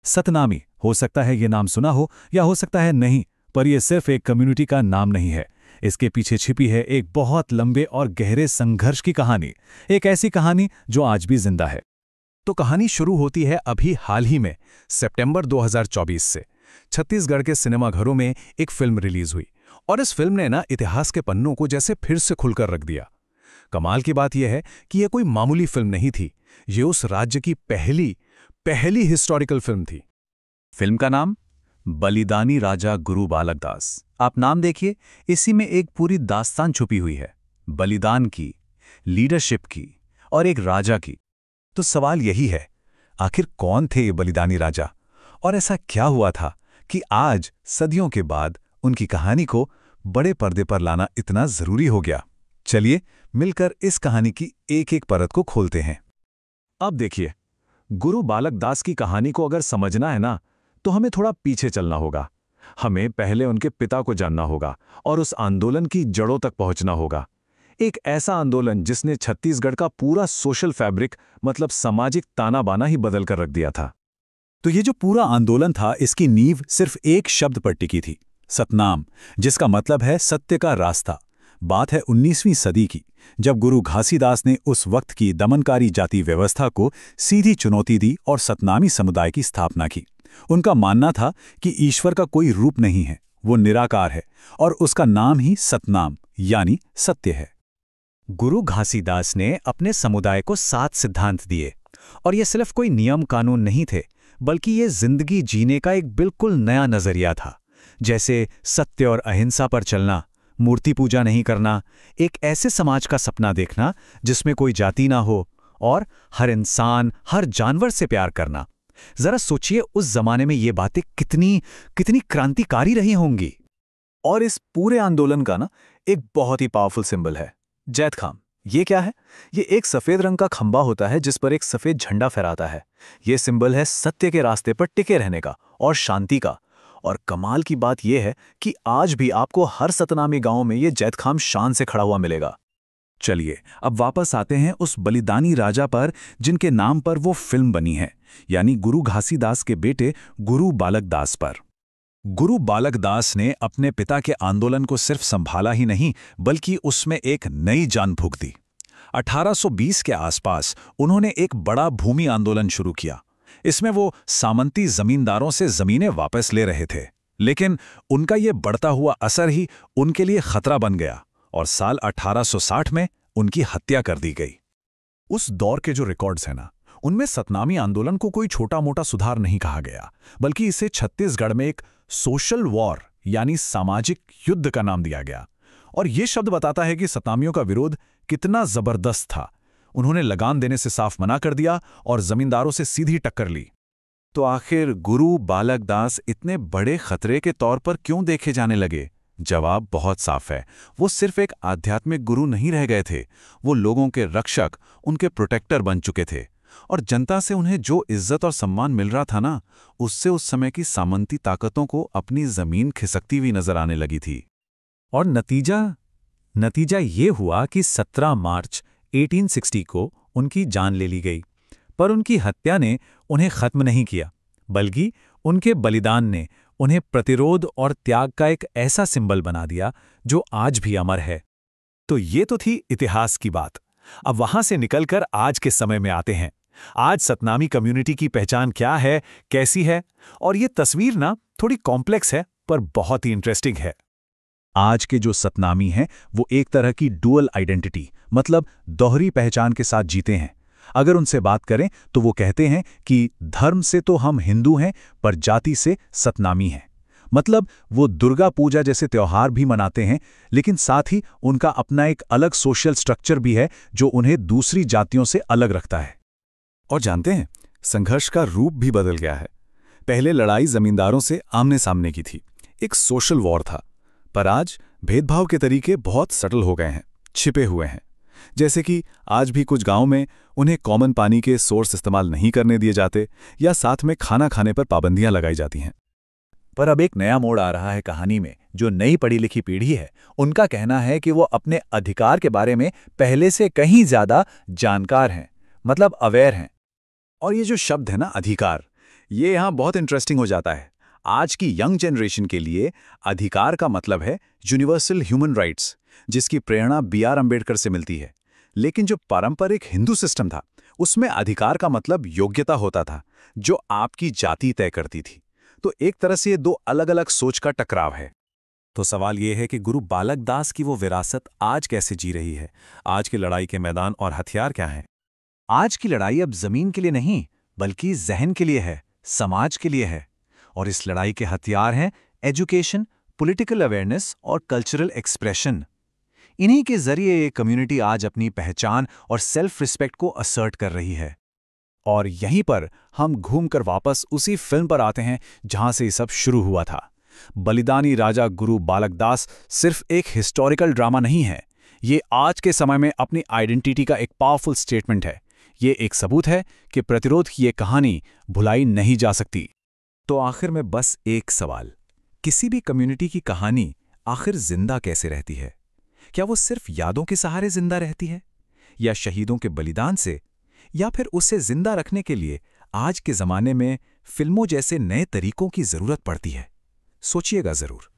सतनामी, हो सकता है ये नाम सुना हो या हो सकता है नहीं, पर यह सिर्फ एक कम्युनिटी का नाम नहीं है। इसके पीछे छिपी है एक बहुत लंबे और गहरे संघर्ष की कहानी, एक ऐसी कहानी जो आज भी जिंदा है। तो कहानी शुरू होती है अभी हाल ही में, सितंबर 2024 से। छत्तीसगढ़ के सिनेमाघरों में एक फिल्म रिलीज हुई और इस फिल्म ने इतिहास के पन्नों को जैसे फिर से खुलकर रख दिया। कमाल की बात यह है कि यह कोई मामूली फिल्म नहीं थी, ये उस राज्य की पहली हिस्टोरिकल फिल्म थी। फिल्म का नाम बलिदानी राजा गुरु बालकदास। आप नाम देखिए, इसी में एक पूरी दास्तान छुपी हुई है, बलिदान की, लीडरशिप की और एक राजा की। तो सवाल यही है, आखिर कौन थे ये बलिदानी राजा और ऐसा क्या हुआ था कि आज सदियों के बाद उनकी कहानी को बड़े पर्दे पर लाना इतना जरूरी हो गया। चलिए मिलकर इस कहानी की एक एक परत को खोलते हैं। अब देखिए, गुरु बालकदास की कहानी को अगर समझना है ना, तो हमें थोड़ा पीछे चलना होगा। हमें पहले उनके पिता को जानना होगा और उस आंदोलन की जड़ों तक पहुंचना होगा। एक ऐसा आंदोलन जिसने छत्तीसगढ़ का पूरा सोशल फैब्रिक, मतलब सामाजिक ताना बाना ही बदल कर रख दिया था। तो ये जो पूरा आंदोलन था, इसकी नींव सिर्फ एक शब्द पर टिकी थी, सतनाम, जिसका मतलब है सत्य का रास्ता। बात है 19वीं सदी की, जब गुरु घासीदास ने उस वक्त की दमनकारी जाति व्यवस्था को सीधी चुनौती दी और सतनामी समुदाय की स्थापना की। उनका मानना था कि ईश्वर का कोई रूप नहीं है, वो निराकार है और उसका नाम ही सतनाम यानी सत्य है। गुरु घासीदास ने अपने समुदाय को 7 सिद्धांत दिए और ये सिर्फ कोई नियम कानून नहीं थे, बल्कि ये जिंदगी जीने का एक बिल्कुल नया नजरिया था। जैसे सत्य और अहिंसा पर चलना, मूर्ति पूजा नहीं करना, एक ऐसे समाज का सपना देखना जिसमें कोई जाति ना हो और हर इंसान, हर जानवर से प्यार करना। जरा सोचिए उस जमाने में ये बातें कितनी क्रांतिकारी रही होंगी। और इस पूरे आंदोलन का एक बहुत ही पावरफुल सिंबल है जैत खाम। ये क्या है? ये एक सफेद रंग का खंबा होता है जिस पर एक सफेद झंडा फहराता है। ये सिंबल है सत्य के रास्ते पर टिके रहने का और शांति का। और कमाल की बात यह है कि आज भी आपको हर सतनामी गांव में ये जैत खाम शान से खड़ा हुआ मिलेगा। चलिए अब वापस आते हैं उस बलिदानी राजा पर जिनके नाम पर वो फिल्म बनी है, यानी गुरु घासीदास के बेटे गुरु बालकदास पर। गुरु बालकदास ने अपने पिता के आंदोलन को सिर्फ संभाला ही नहीं, बल्कि उसमें एक नई जान फूंक दी। 1820 के आसपास उन्होंने एक बड़ा भूमि आंदोलन शुरू किया। इसमें वो सामंती जमींदारों से जमीनें वापस ले रहे थे, लेकिन उनका ये बढ़ता हुआ असर ही उनके लिए खतरा बन गया और साल 1860 में उनकी हत्या कर दी गई। उस दौर के जो रिकॉर्ड्स हैं उनमें सतनामी आंदोलन को कोई छोटा मोटा सुधार नहीं कहा गया, बल्कि इसे छत्तीसगढ़ में एक सोशल वॉर यानी सामाजिक युद्ध का नाम दिया गया। और यह शब्द बताता है कि सतनामियों का विरोध कितना जबरदस्त था। उन्होंने लगान देने से साफ मना कर दिया और जमींदारों से सीधी टक्कर ली। तो आखिर गुरु बालकदास इतने बड़े खतरे के तौर पर क्यों देखे जाने लगे? जवाब बहुत साफ है, वो सिर्फ एक आध्यात्मिक गुरु नहीं रह गए थे, वो लोगों के रक्षक, उनके प्रोटेक्टर बन चुके थे। और जनता से उन्हें जो इज्जत और सम्मान मिल रहा था उससे उस समय की सामंती ताकतों को अपनी जमीन खिसकती हुई नजर आने लगी थी। और नतीजा ये हुआ कि 17 मार्च 1860 को उनकी जान ले ली गई। पर उनकी हत्या ने उन्हें खत्म नहीं किया, बल्कि उनके बलिदान ने उन्हें प्रतिरोध और त्याग का एक ऐसा सिंबल बना दिया जो आज भी अमर है। तो ये तो थी इतिहास की बात। अब वहां से निकलकर आज के समय में आते हैं। आज सतनामी कम्युनिटी की पहचान क्या है, कैसी है? और ये तस्वीर थोड़ी कॉम्प्लेक्स है, पर बहुत ही इंटरेस्टिंग है। आज के जो सतनामी हैं वो एक तरह की डुअल आइडेंटिटी, मतलब दोहरी पहचान के साथ जीते हैं। अगर उनसे बात करें तो वो कहते हैं कि धर्म से तो हम हिंदू हैं, पर जाति से सतनामी हैं। मतलब वो दुर्गा पूजा जैसे त्योहार भी मनाते हैं, लेकिन साथ ही उनका अपना एक अलग सोशल स्ट्रक्चर भी है जो उन्हें दूसरी जातियों से अलग रखता है। और जानते हैं, संघर्ष का रूप भी बदल गया है। पहले लड़ाई जमींदारों से आमने सामने की थी, एक सोशल वॉर था। पर आज भेदभाव के तरीके बहुत सटल हो गए हैं, छिपे हुए हैं। जैसे कि आज भी कुछ गांव में उन्हें कॉमन पानी के सोर्स इस्तेमाल नहीं करने दिए जाते, या साथ में खाना खाने पर पाबंदियां लगाई जाती हैं। पर अब एक नया मोड़ आ रहा है कहानी में। जो नई पढ़ी लिखी पीढ़ी है, उनका कहना है कि वो अपने अधिकार के बारे में पहले से कहीं ज्यादा जानकार हैं, मतलब अवेयर हैं। और ये जो शब्द है अधिकार, ये यहाँ बहुत इंटरेस्टिंग हो जाता है। आज की यंग जनरेशन के लिए अधिकार का मतलब है यूनिवर्सल ह्यूमन राइट्स, जिसकी प्रेरणा B.R. अम्बेडकर से मिलती है। लेकिन जो पारंपरिक हिंदू सिस्टम था, उसमें अधिकार का मतलब योग्यता होता था, जो आपकी जाति तय करती थी। तो एक तरह से ये दो अलग-अलग सोच का टकराव है। तो सवाल ये है कि गुरु बालक दास की वो विरासत आज कैसे जी रही है? आज की लड़ाई के मैदान और हथियार क्या हैं? आज की लड़ाई अब जमीन के लिए नहीं, बल्कि जहन के लिए है, समाज के लिए है। और इस लड़ाई के हथियार हैं एजुकेशन, पॉलिटिकल अवेयरनेस और कल्चरल एक्सप्रेशन। इन्हीं के जरिए ये कम्युनिटी आज अपनी पहचान और सेल्फ रिस्पेक्ट को असर्ट कर रही है। और यहीं पर हम घूमकर वापस उसी फिल्म पर आते हैं जहां से ये सब शुरू हुआ था। बलिदानी राजा गुरु बालक दास सिर्फ एक हिस्टोरिकल ड्रामा नहीं है, ये आज के समय में अपनी आइडेंटिटी का एक पावरफुल स्टेटमेंट है। ये एक सबूत है कि प्रतिरोध की ये कहानी भुलाई नहीं जा सकती। तो आखिर में बस एक सवाल, किसी भी कम्युनिटी की कहानी आखिर जिंदा कैसे रहती है? क्या वो सिर्फ यादों के सहारे जिंदा रहती है, या शहीदों के बलिदान से, या फिर उसे जिंदा रखने के लिए आज के ज़माने में फिल्मों जैसे नए तरीकों की ज़रूरत पड़ती है? सोचिएगा ज़रूर।